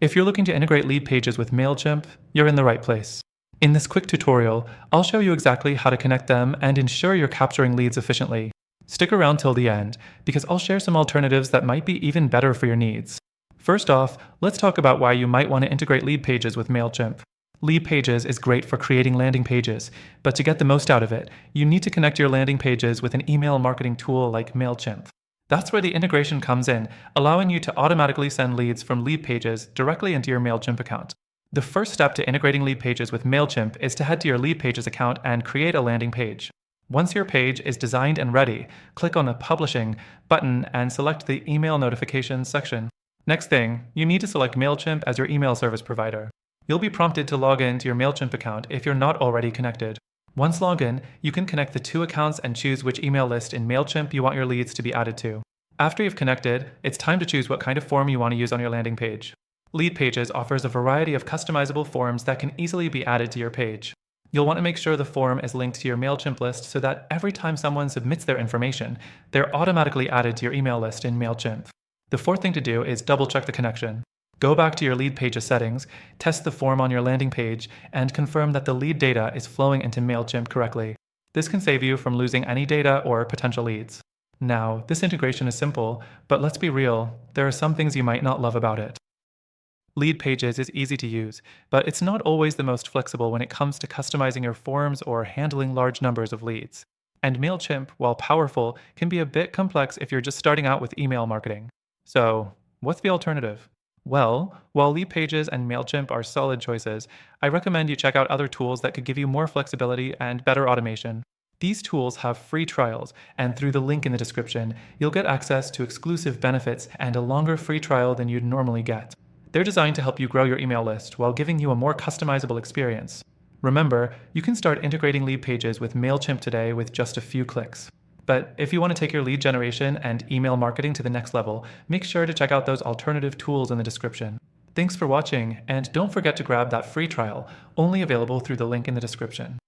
If you're looking to integrate LeadPages with Mailchimp, you're in the right place. In this quick tutorial, I'll show you exactly how to connect them and ensure you're capturing leads efficiently. Stick around till the end, because I'll share some alternatives that might be even better for your needs. First off, let's talk about why you might want to integrate LeadPages with Mailchimp. LeadPages is great for creating landing pages, but to get the most out of it, you need to connect your landing pages with an email marketing tool like Mailchimp. That's where the integration comes in, allowing you to automatically send leads from LeadPages directly into your Mailchimp account. The first step to integrating LeadPages with Mailchimp is to head to your LeadPages account and create a landing page. Once your page is designed and ready, click on the Publishing button and select the Email Notifications section. Next thing, you need to select Mailchimp as your email service provider. You'll be prompted to log in to your Mailchimp account if you're not already connected. Once logged in, you can connect the two accounts and choose which email list in Mailchimp you want your leads to be added to. After you've connected, it's time to choose what kind of form you want to use on your landing page. LeadPages offers a variety of customizable forms that can easily be added to your page. You'll want to make sure the form is linked to your Mailchimp list so that every time someone submits their information, they're automatically added to your email list in Mailchimp. The fourth thing to do is double-check the connection. Go back to your LeadPages settings, test the form on your landing page, and confirm that the lead data is flowing into Mailchimp correctly. This can save you from losing any data or potential leads. Now, this integration is simple, but let's be real, there are some things you might not love about it. LeadPages is easy to use, but it's not always the most flexible when it comes to customizing your forms or handling large numbers of leads. And Mailchimp, while powerful, can be a bit complex if you're just starting out with email marketing. So, what's the alternative? Well, while LeadPages and Mailchimp are solid choices, I recommend you check out other tools that could give you more flexibility and better automation. These tools have free trials, and through the link in the description, you'll get access to exclusive benefits and a longer free trial than you'd normally get. They're designed to help you grow your email list while giving you a more customizable experience. Remember, you can start integrating LeadPages with Mailchimp today with just a few clicks. But if you want to take your lead generation and email marketing to the next level, make sure to check out those alternative tools in the description. Thanks for watching, and don't forget to grab that free trial, only available through the link in the description.